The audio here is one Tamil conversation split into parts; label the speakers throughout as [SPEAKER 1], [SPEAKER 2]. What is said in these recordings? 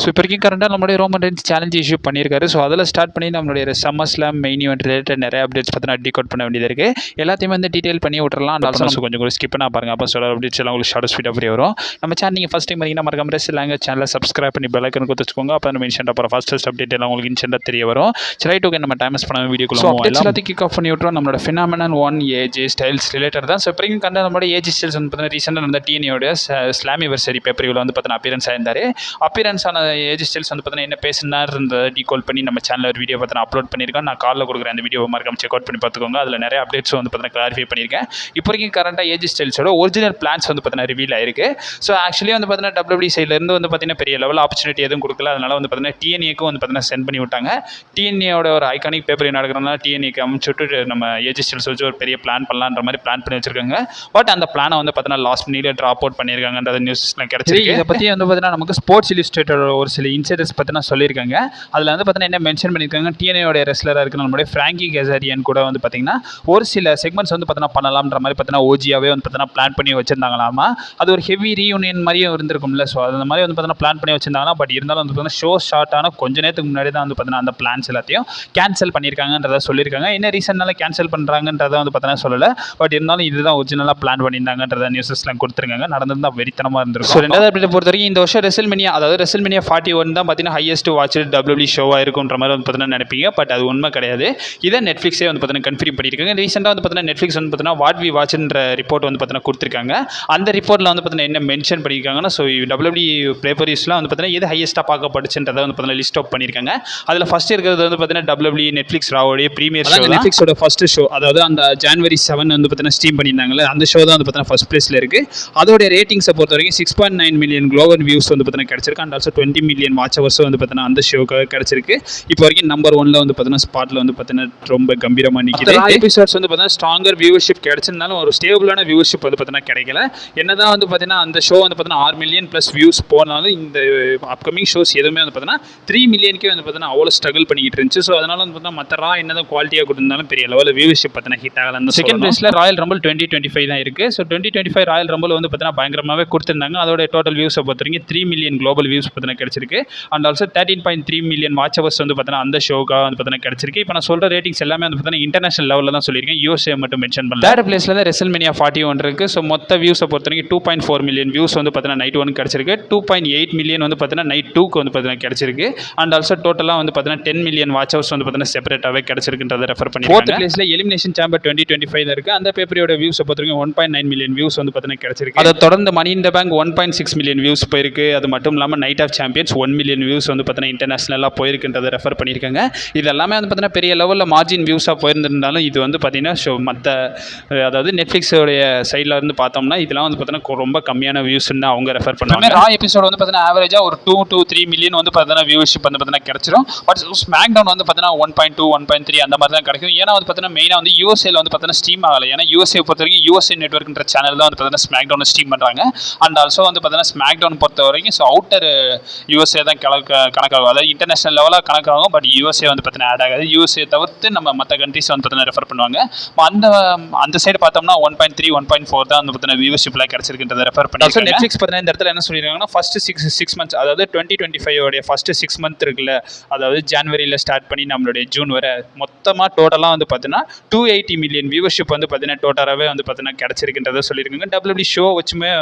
[SPEAKER 1] ஸோ இப்போ வரைக்கும் கரண்டாக நம்மளுடைய ரோமன் ரெயின்ஸ் சேலஞ்ச் இஷ்யூ பண்ணியிருக்காரு. ஸோ அதில் ஸ்டார்ட் பண்ணி நம்மளுடைய summer slam main event related நிறைய அப்டேட்ஸ் பார்த்தீங்கன்னா டிகோட் பண்ண வேண்டியது இருக்குது. எல்லாத்தையுமே வந்து டீட்டெயில் பண்ணி விட்டுறலாம். அந்த ஆல்சோ கொஞ்சம் கூட ஸ்கிப் பண்ணா பாருங்க. அப்போ சொல்ல அப்டேட்ஸ் எல்லாம் உங்களுக்கு ஷார்ட் ஸ்பீட் அப்படி வரும். நம்ம சேனல் நீங்கள் ஃபஸ்ட் டைம் பார்த்தீங்கன்னா மறக்காம ரெஸ்ட் லாங்குவேஜ் சேனலை சப்ஸ்கிரைப் பண்ணி பெல் ஐக்கன் கொடுத்து வச்சுக்கோங்க. அப்போ நம்ம இன்ஸ்டன்ட் அப்புறம் ஃபஸ்ட் அப்டேட் எல்லாம் உங்களுக்கு இன்ஸ்டன்ட்டாக தெரிய வரும். சரி, ஓகே, நம்ம டைம் பண்ண வீடியோக்குள்ள எல்லாத்தையும் கிக் ஆஃப் பண்ணி விட்டுறோம். நம்மளோட ஃபினாமினல் 1 ஏஜ் ஸ்டைல்ஸ் ரிலேட்டட் தான். ஸோ இப்போ வரைக்கும் கண்ட நம்மளோட ஏஜ் ஸ்டைல்ஸ் வந்து பார்த்தீங்கன்னா ரீசெண்டாக நடந்த டிஎன்ஏயோட ஸ்லாமிவர்சரி பேப்பரில் வந்து பார்த்தீங்கன்னா அப்பியரன்ஸ் ஆயிருந்தார். அப்பியரன்ஸ் ஆன ஏஜ் ஸ்டைல்ஸ் வந்து பார்த்தீங்கன்னா என்ன பேசினார்ன்றதை டீகோல் பண்ணி நம்ம சேனலில் ஒரு வீடியோ பார்த்தீங்கன்னா அப்லோட் பண்ணியிருக்கேன். நான் காலில் கொடுக்குறேன் அந்த வீடியோ மறக்காம செக் அவுட் பண்ணி பார்த்துக்கோங்க. அதில் நிறைய அப்டேட்ஸ் வந்து பார்த்தீங்கன்னா கிளாரிஃபை பண்ணியிருக்கேன். இப்போ வரைக்கும் கரண்டாக ஏஜ் ஸ்டைல்ஸோட ஒரிஜினல் பிளான்ஸ் வந்து பார்த்தீங்கன்னா ரிவீல் ஆயிருக்கு. ஸோ ஆக்சுவலி வந்து பார்த்தீங்கன்னா WWE சைட்லேருந்து வந்து பார்த்தீங்கன்னா பெரிய லெவல் ஆப்பர்ச்சுனிட்டி எதுவும் கொடுக்கல. அதனால வந்து பார்த்தீங்கன்னா டிஎன்ஏக்கும் வந்து பார்த்தீங்கன்னா சென்ட் பண்ணி விட்டாங்க. டிஎன்ஏயோட ஒரு ஐகானிக் பேப்பர் நடக்கிறதுனால டிஎன்ஏக்கு அமைச்சுட்டு நம்ம ஏஜ் ஸ்டைல்ஸ் வச்சு ஒரு பெரிய பிளான் பண்ணலான்ற மாதிரி பிளான் பண்ணி வச்சிருக்காங்க. பட் அந்த பிளானை வந்து பார்த்தீங்கன்னா லாஸ்ட் மினிட்ல ட்ராப் அவுட் பண்ணியிருக்காங்கன்றது நியூஸ்லாம் கிடைச்சிருக்கு. இதை பற்றி வந்து பார்த்தீங்கன்னா நமக்கு ஸ்போர்ட்ஸ் இல்லஸ்ட்ரேட்டட் ஒரு சில இன்சைடர்ஸ் பார்த்தீங்கன்னா சொல்லியிருக்காங்க. அதில் வந்து பார்த்தீங்கன்னா என்ன மென்ஷன் பண்ணியிருக்காங்க, டிஎன்ஏயோட ரெஸ்லராக இருக்கிற நம்மளுடைய ஃப்ராங்கி கெசாரியன் கூட வந்து பார்த்தீங்கன்னா ஒரு சில செக்மெண்ட்ஸ் வந்து பார்த்தீங்கன்னா பண்ணலாம்ன்ற மாதிரி பார்த்தீங்கன்னா ஓஜியாவே வந்து பார்த்தீங்கன்னா பிளான் பண்ணி வச்சிருந்தாங்களாமா. அது ஒரு ஹெவி ரீயூனியன் மாதிரியும் இருந்திருக்கும்ல. ஸோ அந்த மாதிரி வந்து பார்த்தீங்கன்னா பிளான் பண்ணி வச்சிருந்தாங்கன்னா பட் இருந்தாலும் வந்து பார்த்தீங்கன்னா ஷோ ஷார்ட் ஆன கொஞ்ச நேரத்துக்கு முன்னாடி தான் வந்து பார்த்தீங்கன்னா அந்த பிளான்ஸ் எல்லாத்தையும் கேன்சல் பண்ணியிருக்காங்கன்றதை சொல்லியிருக்காங்க. என்ன ரீசன்னால கேன்சல் பண்ணுறாங்கன்றதை வந்து பார்த்தீங்கன்னா சொல்லலை. பட் இருந்தாலும் இதுதான் ஒரிஜினலாக பிளான் பண்ணியிருந்தாங்கன்றத நியூஸஸ்லாம் கொடுத்துருக்காங்க. நடந்திருந்தா வெறித்தனமாக இருந்திருக்கும். ஸோ ரெண்டாவது அப்டேட் பொறுத்த வரைக்கும் இந்த வருஷம் ரெசல்மேனியா, அதாவது ரெசல்மேனியா 41 தான் பார்த்தீங்கன்னா ஹையஸ்ட் வாட்ச் WWE ஷோவாக இருக்குன்ற மாதிரி வந்து பார்த்தீங்கன்னா நினைப்பீங்க. பட் அது உண்மை கிடையாது. இதை நெட்ஃப்ளிக்ஸே வந்து பார்த்தீங்கன்னா கன்ஃபார்ம் பண்ணியிருக்காங்க. ரீசெண்டாக வந்து பார்த்தீங்கன்னா நெட்ஃப்ளிக்ஸ் வந்து பார்த்தீங்கன்னா வாட் வி வாட்ச்ன்ற ரிப்போர்ட் வந்து பார்த்தீங்கன்னா கொடுத்துருக்காங்க. அந்த ரிப்போர்ட்டில் வந்து பார்த்தீங்கன்னா என்ன மென்ஷன் பண்ணியிருக்காங்கன்னா, ஸோ WWE பேப்பரிஸ்லாம் வந்து பார்த்தீங்கன்னா எது ஹையஸ்ட்டாக பார்க்கப்படுச்சுன்றதை வந்து பார்த்தீங்கன்னா லிஸ்ட் அவுட் பண்ணியிருக்காங்க. அதில் ஃபர்ஸ்ட் இருக்கிறது வந்து பார்த்தீங்கன்னா WWE நெட்ஃப்ளிக்ஸ் ராவோடைய ப்ரீமியர் ஷோ, நெட்ஃப்ளிக்ஸோட ஃபர்ஸ்ட் ஷோ, அதாவது அந்த January 7 வந்து பார்த்தீங்கன்னா ஸ்ட்ரீம் பண்ணியிருந்தாங்கல்ல, அந்த ஷோ தான் வந்து பார்த்தீங்கன்னா ஃபர்ஸ்ட் பிளேஸில் இருக்குது. அதோட ரேட்டிங்ஸை பொறுத்த வரைக்கும் 6.9 மில்லியன் குளோபல் வியூஸ் வந்து பார்த்தீங்கன்னா கிடச்சிருக்கு. And also 20 million watch hours வந்து பார்த்தீங்கன்னா அந்த ஷோக்காக கிடச்சிருக்கு. இப்போ வரைக்கும் நம்பர் 1ல வந்து பார்த்தீங்கன்னா ஸ்பாட்டில் வந்து பார்த்தீங்கன்னா ரொம்ப கம்பீரமாக நிற்கிது. எபிசோட்ஸ் வந்து பார்த்தீங்கன்னா ஸ்ட்ராங்கர் வியூவர்ஷிப் கிடைச்சிருந்தாலும் ஒரு ஸ்டேபிளான வியூவர்ஷிப் வந்து பார்த்தீங்கன்னா கிடைக்கல. என்னதான் வந்து பார்த்தீங்கன்னா அந்த ஷோ வந்து பார்த்தீங்கன்னா 6 மில்லியன் ப்ளஸ் வியூஸ் போனாலும் இந்த அப்கமிங் ஷோஸ் எதுவுமே வந்து பார்த்தீங்கன்னா 3 மில்லியனுக்கே வந்து பார்த்தீங்கன்னா அவ்வளோ ஸ்ட்ரகிள் பண்ணிக்கிட்டு இருந்துச்சு. ஸோ அதனால வந்து பார்த்தீங்கன்னா மற்ற ரா என்னதான் குவாலிட்டியாக கொடுத்திருந்தாலும் பெரிய லெவலில் வியூவர்ஷிப் பார்த்தீங்கன்னா ஹிட் ஆகல. செகண்ட் பிளேஸில் ராயல் ரம்பிள் 2025 தான் இருக்குது. ஸோ 2025 ராயல் ரம்பிள் வந்து பார்த்தீங்கன்னா பயங்கரமாகவே கொடுத்துருந்தாங்க. அதோட டோட்டல் வியூஸை பொறுத்த வரைக்கும் 3 மில்லியன் குளோபல் வியூஸ் பார்த்தீங்கன்னா கிடைச்சிருக்கு. And also 13.3 million watch hours வந்து பார்த்தீங்கன்னா அந்த ஷோக்காக வந்து பார்த்தீங்கன்னா கிடைச்சிருக்கு. இப்போ நான் சொல்கிற ரேட்டிங்ஸ் எல்லாமே வந்து பார்த்தீங்கன்னா இன்டர்நேஷனல் லெவலில் தான் சொல்லியிருக்கேன். யூஎஸ்ஏ மட்டும் மென்ஷன் பண்ணல. தேர்ட் பிளேஸில் தான் ரெசல்மேனியா 41 இருக்குது. ஸோ மொத்த வியூஸை பொறுத்த வரைக்கும் 2.4 மில்லியன் வியூஸ் வந்து பார்த்தீங்கன்னா நைட் 1 கிடைச்சிருக்கு. 2.8 மில்லியன் வந்து பார்த்தீங்கன்னா நைட் 2க்கு வந்து பார்த்தீங்கன்னா கிடைச்சிருக்கு. அண்ட் ஆல்சோ டோட்டலாக வந்து பார்த்தீங்கன்னா 10 மில்லியன் வாட்ச் ஹவர்ஸ் வந்து பார்த்தீங்கன்னா செப்பரேட்டாகவே கிடைச்சிருக்குன்றதை ரெஃபர் பண்ணி ஃபோர்த் பிளேஸில் எலிமினேஷன் சாம்பர் 2025 இருக்குது. அந்த பேப்பரோட வியூஸை பொறுத்த வரைக்கும் 1.9 மில்லியன் வியூஸ் வந்து பார்த்தீங்கன்னா கிடைச்சிருக்கு. அதை தொடர்ந்து money in the bank 1.6 million views போயிருக்கு. அது மட்டும் இல்லாமல் night of champions 1 million views வந்து பார்த்தீங்கன்னா இன்டர்நேஷனலாக போயிருக்குன்றதை ரெஃபர் பண்ணியிருக்காங்க. இது எல்லாமே வந்து பார்த்தீங்கன்னா பெரிய லெவலில் மார்ஜின் வியூஸாக போயிருந்திருந்தாலும் இது வந்து பார்த்தீங்கன்னா ஷோ மற்ற அதாவது நெட்ஃப்ளிக்ஸோடைய சைடில் இருந்து பார்த்தோம்னா இதெல்லாம் வந்து பார்த்தீங்கன்னா ரொம்ப கம்மியான வியூஸ்ன்னு அவங்க ரெஃபர் பண்ணுவாங்க. ரா எபிசோட் வந்து பார்த்தீங்கன்னா ஆவரேஜாக ஒரு 2 to 3 மில்லியன் வந்து பார்த்தீங்கன்னா வியூவர்ஷிப் வந்து பார்த்தீங்கன்னா கிடைச்சிரும். பட் ஸ்மாக் டவுன் வந்து பார்த்தீங்கன்னா 1.2 1.3 அந்த மாதிரி தான் கிடைக்கும். ஏன்னா வந்து பார்த்தீங்கன்னா மெயினாக வந்து யூஎஸ்ஏல வந்து பார்த்தீங்கன்னா ஸ்ட்ரீம் ஆகலை. ஏன்னா யூஎஸ்ஏ பொறுத்த வரைக்கும் யூஎஸ்ஏ நெட்வொர்க்ன்ற சேனல் தான் வந்து பார்த்தீங்கன்னா ஸ்மாக் டவுன் ஸ்ட்ரீம் பண்ணுறாங்க. அண்ட் ஆல்சோ வந்து பார்த்தீங்கன்னா ஸ்மாக் டவுன் பொறுத்த வரைக்கும் ஸோ அவுட்டர் யூஎஸ்ஏ தான் கணக்காகும். அதாவது இன்டர்நேஷனல் லெவலாக கணக்காகும். பட் யூஎஸ்ஏ வந்து பார்த்தீங்கன்னா ஆட் ஆகாது. யூஎஸ்ஏ தவிர்த்து நம்ம மற்ற கண்ட்ரிஸ் வந்து பார்த்தீங்கன்னா ரெஃபர் பண்ணுவாங்க. அந்த சைடு பார்த்தோம்னா 1.3 1.4 தான் வந்து பார்த்தீங்கன்னா வியூவர்ஷிப்பில் கிடைச்சிருக்குன்றதை ரெஃபர் பண்ணி நெட்ஃப்ளிக்ஸ் பார்த்தீங்கன்னா இந்த இடத்துல என்ன சொல்லியிருக்காங்கன்னா ஃபர்ஸ்ட் சிக்ஸ் மந்த்ஸ், அதாவது 2025 ஃபர்ஸ்ட் 6 மந்த் இருக்குல்ல, அதாவது ஜனவரியில் ஸ்டார்ட் பண்ணி நம்மளுடைய ஜூன் வரை மொத்தமாக டோட்டலாக வந்து பார்த்தீங்கன்னா 280 மில்லியன் வியூவர்ஷிப் வந்து பார்த்தீங்கன்னா டோட்டலாகவே வந்து பார்த்தீங்கன்னா கிடைச்சிருக்குன்றதை சொல்லியிருக்காங்க. WWE ஷோ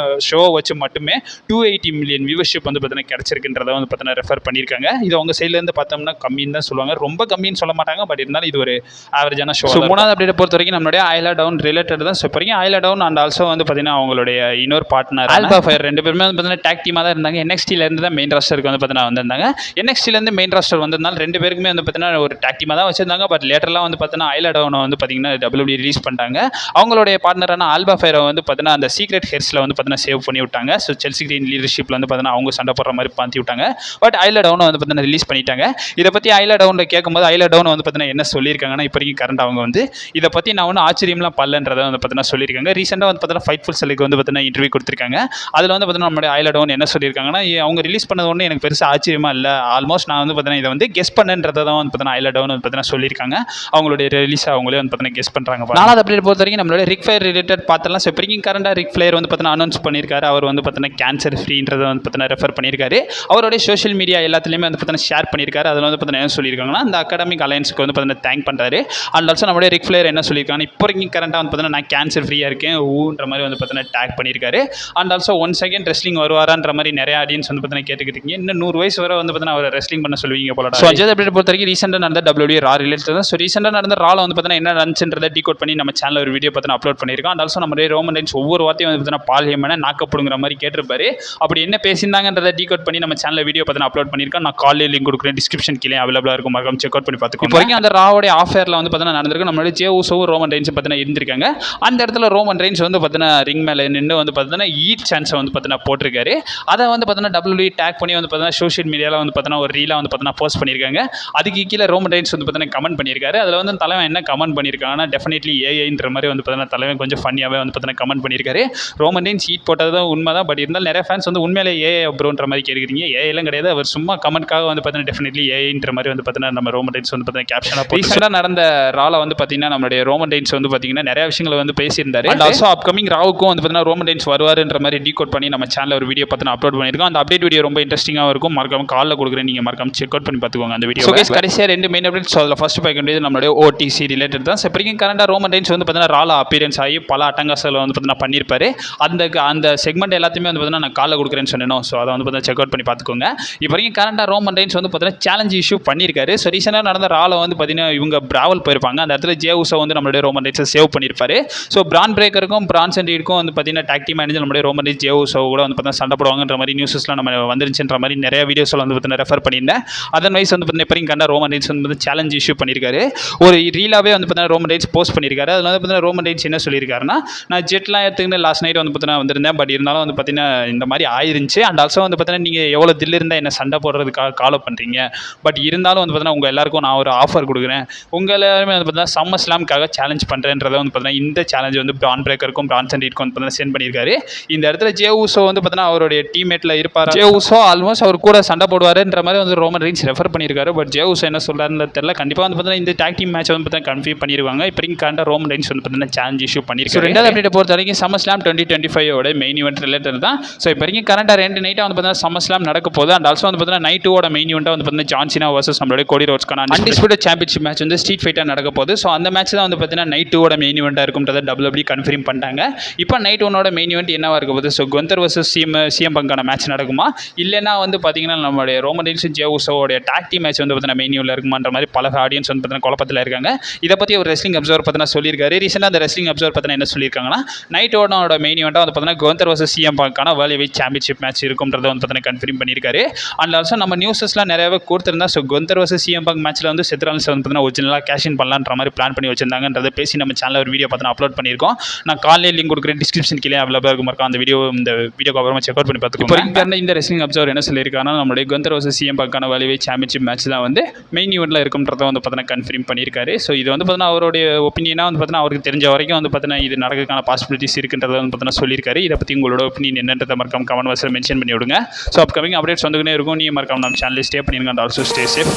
[SPEAKER 1] வச்சு மட்டுமே 280 மில்லியன் வியூவர்ஷிப் வந்து பார்த்தீங்கன்னா கிடைச்சிருக்குன்றதை வந்து பார்த்தீங்கன்னா ரெஃபர் பண்ணியிருக்காங்க. இது அவங்க சைட்லேருந்து பார்த்தோம்னா கம்மின்னு தான் சொல்லுவாங்க. ரொம்ப கம்மின்னு சொல்ல மாட்டாங்க. பட் இருந்தாலும் இது ஒரு ஆவரேஜான ஷோ. மூணாவது அப்டேட் பொறுத்த வரைக்கும் நம்மளுடைய ஐலா டவுன் ரிலேட்டட் தான். ஸோ இப்போ வரைக்கும் ஐலா டவுன் அண்ட் ஆல்சோ வந்து பார்த்தீங்கன்னா அவங்களுடைய இன்னொரு பார்ட்னர் ஆல்பா ஃபயர் ரெண்டு பேருமே வந்து பார்த்தீங்கன்னா டேக் டீமாக தான் இருந்தாங்க. NXT-லேருந்து தான் மெயின் ராஸ்டருக்கு வந்து பார்த்தீங்கன்னா வந்திருந்தாங்க. NXT-லேருந்து மெயின் ராஸ்டர் வந்திருந்தாலும் ரெண்டு பேருக்குமே வந்து பார்த்தீங்கன்னா ஒரு டேக் டீமாக தான் வச்சிருந்தாங்க. பட் லேட்டர்லாம் வந்து பார்த்தீங்கன்னா ஐலா டவுனை வந்து பார்த்தீங்கன்னா WWE ரிலீஸ் பண்ணிட்டாங்க. அவங்களுடைய பார்ட்னரான ஆல்பா ஃபயரை வந்து பார்த்தீங்கன்னா அந்த சீக்ரெட் ஹெர்ஸில் வந்து பார்த்தீங்கன்னா சேவ் பண்ணி விட்டாங்க. ஸோ செல்சி கிரீன் லீடர்ஷிப்பில் வந்து பார்த்தீங்கன்னா அவங்க சண்டை போடுற மாதிரி பாத்தி விட்டாங்க. பட் ஐலா டவுனை வந்து பார்த்தீங்கன்னா ரிலீஸ் பண்ணிட்டாங்க. இதை பற்றி ஐலா டவுனில் கேட்கும்போது ஐலா டவுன் வந்து பார்த்தீங்கன்னா என்ன சொல்லியிருக்காங்கன்னா இப்போ வரைக்கும் கரண்ட் அவங்க வந்து இதை பற்றி நான் ஒன்றும் ஆச்சரியம்லாம் பல்லன்றதை வந்து பார்த்தீங்கன்னா சொல்லியிருக்காங்க. ரீசெண்டாக வந்து பார்த்தீங்கன்னா ஃபைட்ஃபுல் செல்லுக்கு வந்து பார்த்தீங்கன்னா இன்டர்வியூ கொடுத்துருக்காங்க. அதில் வந்து பார்த்தீங்கன்னா நம்மளுடைய ஐலா டவுன் என்ன சொல்லியிருக்காங்கன்னா அவங்க ரிலீஸ் பண்ணது ஒன்று எனக்கு பெருசாக ஆச்சரியமா இல்லை. ஆல்மோஸ்ட் நான் வந்து பார்த்தீங்கன்னா இதை வந்து கெஸ் பண்ணன்றதை தான் வந்து பார்த்தீங்கன்னா ஐலா டவுன் வந்து பார்த்தீங்கன்னா சொல்லியிருக்காங்க. அவங்களுடைய ரிலீஸ் அவங்களே வந்து பார்த்தீங்கன்னா கெஸ் பண்ணுறாங்க. நாலாவது அப்டேட் பொறுத்த வரைக்கும் நம்மளுடைய ரிக் ஃப்ளேர் ரிலேட்டட் பார்த்தலாம். ஸோ இப்போ கரண்டாக ரிக் ஃப்ளேர் வந்து பார்த்தீங்கன்னா அனௌன்ஸ் பண்ணியிருக்காரு. அவர் வந்து பார்த்தீங்கன்னா கேன்சர் ஃப்ரீன்றதை வந்து பார்த்தீங்கன்னா ரெஃபர் பண்ணியிருக்காரு. அவருடைய சோஷியல் மீடியா எல்லாத்துலேயுமே வந்து பார்த்தீங்கன்னா ஷேர் பண்ணியிருக்காரு. அதில் வந்து பார்த்தீங்கன்னா என்ன சொல்லியிருக்காங்கன்னா, இந்த அகாடமிக் அலையன்ஸுக்கு வந்து பார்த்தீங்கன்னா தேங்க் பண்ணுறாரு. அண்ட் ஆல்சோ நம்மளுடைய ரிக் ஃப்ளேர் என்ன சொல்லியிருக்காங்கன்னா, இப்போ வரைக்கும் கரண்ட்டாக வந்து பார்த்தீங்கன்னா நான் கேன்சர் ஃப்ரீயாக இருக்கேன் ஊன்ற மாதிரி வந்து பார்த்தீங்கன்னா டேக் பண்ணியிருக்காரு. And also one second wrestling வருவாரான்ற மாதிரி நிறைய ஆடியன்ஸ் வந்து பார்த்தீங்கன்னா கேட்டுக்கிட்டீங்க. இன்னும் 100 வயசு வரை வந்து பார்த்தீங்கன்னா அவர் ரெஸ்லிங் பண்ண சொல்லுவீங்க போல. ஸோ அஜய் அப்டேட் பொறுத்த வரைக்கும் ரீசெண்டாக நடந்த WWE ரா ரிலேட்டட் தான். ஸோ ரீசெண்டாக நடந்த ரால வந்து பார்த்தீங்கன்னா என்ன நடந்துச்சுன்றதை டீகோட் பண்ணி நம்ம சேனல் ஒரு வீடியோ பார்த்தீங்கன்னா அப்லோட் பண்ணியிருக்கோம். அண்ட் ஆல்சோ நம்மளுடைய ரோமன் ரெயின்ஸ் ஒவ்வொரு வார்த்தையும் வந்து பார்த்தீங்கன்னா பால் ஹேமனை நாக்கப்படுங்கிற மாதிரி கேட்டிருப்பாரு. அப்படி என்ன பேசியிருந்தாங்கன்றதை டீகோட் பண்ணி நம்ம சேனல் வீடியோ பார்த்தீங்கன்னா அப்லோட் பண்ணியிருக்கோம். நான் காலையில் லிங்க் கொடுக்குறேன், டிஸ்கிரிப்ஷன் கீழே அவைலபிளாக இருக்கும், மறக்காம செக் அவுட் பண்ணி பார்த்துக்கோங்க. இப்போ வரைக்கும் அந்த ராவோட ஆஃபேரில் வந்து பார்த்தீங்கன்னா நடந்திருக்கு. நம்மளுடைய ஜே ஊசோவும் ரோமன் ரெயின்ஸ் பார்த்தீங்கன்னா இருந்திருக்காங்க. அந்த இடத்துல ரோமன் ரெயின்ஸ் வந்து பார்த்தீங்கன்னா ரிங் மேலே நின்று வந்து பார்த்தீங்கன்னா ஈட் சான்ஸை வந்து பார்த்தீங்கன்னா போட்டிருக்காரு. அதை வந்து பார்த்தீங்கன்னா WWE டேக் பண்ணி வந்து பார்த்தீங்கன்னா சோஷியல் மீடியாவில் வந்து பார்த்தீங்கன்னா ஒரு ரீலாக வந்து பார்த்தீங்கன்னா போஸ்ட் பண்ணியிருக்காங்க. அதுக்கு கீழே ரோமன் ரெயின்ஸ் வந்து பார்த்தீங்கன்னா கமெண்ட் பண்ணியிருக்காரு. அதில் வந்து தலைவன் என்ன கமெண்ட் பண்ணியிருக்காங்கன்னா, டெஃபினெட்லி ஏஐன்ற மாதிரி வந்து பார்த்தீங்கன்னா தலைவன் கொஞ்சம் ஃபன்னியாகவே வந்து பார்த்தீங்கன்னா கமெண்ட் பண்ணியிருக்காரு. ரோமன் ரெயின்ஸ் ஈட் போட்டது தான் உண்மை தான். பட் இருந்தாலும் நிறைய ஃபேன்ஸ் வந்து உண்மையிலே ஏஐ ப்ரோன்ற மாதிரி கேட்குறீங்க. ஏஐலாம் கிடையாது, அவர் சும்மா கமெண்ட்காக வந்து பார்த்தீங்கன்னா டெஃபினெட்லி ஏஐன்ற மாதிரி வந்து பார்த்தீங்கன்னா நம்ம ரோமன் ரெயின்ஸ் வந்து பார்த்தீங்கன்னா கேப்ஷனாக ரீசெண்டாக நடந்த ரால வந்து பார்த்தீங்கன்னா நம்மளுடைய ரோமன் ரெயின்ஸ் வந்து பார்த்தீங்கன்னா நிறைய விஷயங்களை வந்து பேசியிருந்தாரு. அண்ட் ஆல்சோ அப்கமிங் ராவுக்கும் வந்து பார்த்தீங்கன்னா ரோமன் ரெயின்ஸ் வருவாருன்ற மாதிரி டீகோட் பண்ணி நம்ம சேனலில் ஒரு வீடியோ பார்த்தீங்கன்னா அப்லோட் பண்ணியிருக்கோம். அந்த அப்டேட் வீடியோ ரொம்ப இன்ட்ரெஸ்டிங்காக இருக்கும். மறக்காம காலில் கொடுக்குறேன், நீங்கள் மறக்காம செக் அவுட் பண்ணி பார்த்துக்கோங்க அந்த வீடியோ. கடைசியாக 2 மெயின் அப்டேட்ஸ். அதில் ஃபர்ஸ்ட் பார்க்க வேண்டியது நம்மளுடைய ஓடிசி ரிலேட்டட் தான். இப்போதைக்கும் கரண்டாக ரோமன் ரெயின்ஸ் வந்து பார்த்தீங்கன்னா ரால அப்பியரன்ஸ் ஆகி பல அட்டங்காசில் வந்து பார்த்தீங்கன்னா பண்ணியிருப்பாரு. அந்த செக்மெண்ட் எல்லாத்தையுமே வந்து பார்த்தீங்கன்னா நான் காலில் கொடுக்குறேன்னு சொன்னேன். ஸோ அதை வந்து பார்த்தீங்கன்னா செக் அவுட் பண்ணி பார்த்துக்கோங்க. இப்போ வரைக்கும் கரண்டாக ரோமன் ரெயின்ஸ் வந்து பார்த்தீங்கன்னா சேலஞ்ச் இஷ்யூ பண்ணியிருக்காரு. ஸோ ரீசெண்டாக நடந்த ரால வந்து பார்த்தீங்கன்னா இவங்க பிராவல் போயிருப்பாங்க. அந்த இடத்துல ஜே ஊசோ வந்து நம்மளுடைய ரோமன் ரெயின்ஸை சேவ் பண்ணியிருப்பாரு. ஸோ பிரான் பிரேக்கருக்கும் பிரான்சன் ரீடுக்கும் வந்து பார்த்தீங்கன்னா டாக் டீம் மேனேஜர் நம்மளுடைய ரோமன் ரெயின்ஸ் ஜே ஊசோ கூட வந்து பார்த்தீங்கன்னா சண்டை போடுவாங்கன்ற மாதிரி நியூஸஸ்லாம் நம்ம வந்துருச்சுன்ற மாதிரி நிறைய வீடியோஸில் வந்து பார்த்தீங்கன்னா ரெஃபர் பண்ணியிருந்தேன். அதன் வைஸ் வந்து பார்த்தீங்கன்னா இப்போ வரைக்கும் கரண்டாக ரோமன் ரெயின்ஸ் வந்து சேலஞ்ச் இஷ்யூ பண்ணியிருக்காரு. ஒரு ரீலாவே வந்து பார்த்தீங்கன்னா ரோமன் ரெயின்ஸ் போஸ்ட் பண்ணியிருக்காரு. அதில் வந்து பார்த்தீங்கன்னா ரோமன் ரெயின்ஸ் என்ன சொல்லியிருக்காருன்னா, நான் ஜெட்லாம் எடுத்துக்கிட்டு லாஸ்ட் நைட் வந்து பார்த்தீங்கன்னா வந்திருந்தேன். பட் இருந்தாலும் வந்து பார்த்தீங்கன்னா இந்த மாதிரி ஆயிருந்துச்சு. அண்ட் ஆல்சோ வந்து பார்த்தீங்கன்னா நீங்கள் எவ்வளோ தில் இருந்தால் என்ன சண்டை போடுறதுக்காக காலோ பண்ணுறீங்க. பட் இருந்தாலும் வந்து பார்த்தீங்கன்னா உங்கள் எல்லாருக்கும் நான் ஒரு ஆஃபர் கொடுக்குறேன். உங்கள் எல்லாருமே வந்து பார்த்தீங்கன்னா சம்மர் ஸ்லாம்காக சேலஞ்ச் பண்ணுறேன்றதை வந்து பார்த்தீங்கன்னா இந்த சேலஞ்ச் வந்து பிரான் பிரேக்கருக்கும் பிரான்சன் ரீடுக்கும் வந்து பார்த்தீங்கன்னா சென்ட் பண்ணியிருக்காரு. இந்த இடத்துல ஜே ஊசோ வந்து பார்த்தீங்கன்னா அவருடைய டீம்மேட்டில் இருப்பார். ஜே ஊசோ ஆல்மோஸ்ட் அவர் கூட சண்டை போடுவாருன்ற மாதிரி வந்து ரோமன் ரெயின்ஸ் ரெஃபர் பண்ணியிருக்காரு. பட் ஜே ஊசோ என்ன சொல்கிறாருன்னு தெரியல. கண்டிப்பாக வந்து பார்த்தீங்கன்னா இந்த டாக் டீம் மேட்ச் வந்து பார்த்தீங்கன்னா கன்ஃபார்ம் பண்ணிடுவாங்க. இப்போ கரண்டாக ரோமன் ரெயின்ஸ் வந்து பார்த்தீங்கன்னா சேலஞ்ச் இஷ்யூ பண்ணியிருக்காரு. ரெண்டாவது அப்டேட் பொறுத்த வரைக்கும் summer slam 2025 main event related தான். ஸோ இப்போ வரைக்கும் கரண்டாக 2 நைட்டாக வந்து பார்த்தீங்கன்னா சம்மர் ஸ்லாம் நடக்க போகுது. அண்ட் ஆல்சோ வந்து பார்த்தீங்கன்னா நைட் 2 மெயின் ஈவெண்ட்டாக வந்து பார்த்தீங்கன்னா ஜான் சீனா வர்சஸ் நம்மளுடைய கோடி ரோட்ஸ்க்கான அன்டிஸ்பியூட்டட் சாம்பியன்ஷிப் மேட்ச் வந்து ஸ்ட்ரீட் ஃபைட்டாக நடக்க போகுது. ஸோ அந்த மேட்ச் தான் வந்து பார்த்தீங்கன்னா நைட் 2 மெயின் ஈவெண்ட்டாக இருக்கும்ன்றதை WWE கன்ஃபார்ம் பண்ணிட்டாங்க. இப்போ நைட் 1 மெயின் ஈவெண்ட் என்னவா இருக்க போகுது? ஸோ குந்தர் வர்சஸ் சிஎம் பங்கான மேட்ச் நடக்குமா, இல்லைன்னா வந்து பார்த்தீங்கன்னா நம்மளுடைய ரோமன் ரெயின்ஸ் ஜே ஊசோவோட டாக் டீம் மேட்ச் வந்து பார்த்தீங்கன்னா மெயின் ஈவெண்ட்டில் இருக்குமான்ற மாதிரி பல ஆடியன்ஸ் வந்து பார்த்தீங்கன்னா குழப்பத்தில் இருக்காங்க. இதை பற்றி ஒரு ரெஸ்லிங் அப்சர்வர் பார்த்தீங்கன்னா சொல்லியிருக்காரு. ரீசெண்டாக அந்த ரெஸ்லிங் அப்சர்வர் பார்த்தீங்கன்னா என்ன சொல்லியிருக்காங்கன்னா, நைட் 1 மெயின் ஈவெண்ட்டாக வந்து பார்த்தீங்கன்னா குந்தர் வர்சஸ் சிஎம் பங்கான வேர்ல்ட் ஹெவிவெயிட் சாம்பியன்ஷிப் மேட்ச் இருக்கும்ன்றதை வந்து பார்த்தீங்கன்னா கன்ஃபார்ம் பண்ணியிருக்காரு. அண்ட் ஆல்சோ நம்ம நியூஸஸ்லாம் நிறையவே கொடுத்துருந்தா. So Gunther versus CM bunk மேட்ச்சில் வந்து செத்ரான்ஸ் வந்து பார்த்தீங்கன்னா ஒரிஜினலாக கேஷ் இன் பண்ணலான்ற மாதிரி பிளான் பண்ணி வச்சிருந்தாங்கன்றதை பேசி நம்ம சேனலில் ஒரு வீடியோ பார்த்தீங்கன்னா அப்லோட் பண்ணியிருக்கோம். நான் காலையில் லிங்க் கொடுக்குறேன், டிஸ்கிரிப்ஷன் கீழே அவைலபிளாக இருக்கும். அந்த வீடியோக்கு அப்புறமா செக் அவுட் பண்ணி பார்த்துக்கோங்க. இந்த ரெஸ்லிங் அப்சர்வர் என்ன சொல்லியிருக்காங்கன்னா, நம்மளுடைய குந்தர் வர்சஸ் சிஎம் பங்கான வேர்ல்ட் ஹெவிவெயிட் சாம்பியன்ஷிப் மேட்ச் தான் வந்து மெயின் ஈவெண்ட்டில் இருக்கும்ன்றதை வந்து பார்த்தீங்கன்னா கன்ஃபார்ம் பண்ணியிருக்காரு. ஸோ இது வந்து பார்த்தீங்கன்னா அவருடைய ஒப்பீனியனாக வந்து பார்த்தீங்கன்னா அவருக்கு தெரிஞ்ச வரைக்கும் வந்து பார்த்தீங்கன்னா இது நடக்கிறதுக்கான பாசிபிலிட்டிஸ் இருக்குன்றதை வந்து பார்த்தீங்கன்னா சொல்லியிருக்காரு. இதை பற்றி உங்களோட ஒப்பீனியன் என்னன்றதை மறக்காம கமெண்ட் பாக்ஸில் மென்ஷன் பண்ணி விடுங்க. ஸோ அப்கமிங் அப்டேட்ஸ் வந்துக்கிட்டே இருக்கும். நீங்கள் மறக்காம நம்ம சேனலில் ஸ்டே பண்ணிடுங்க. And also stay safe.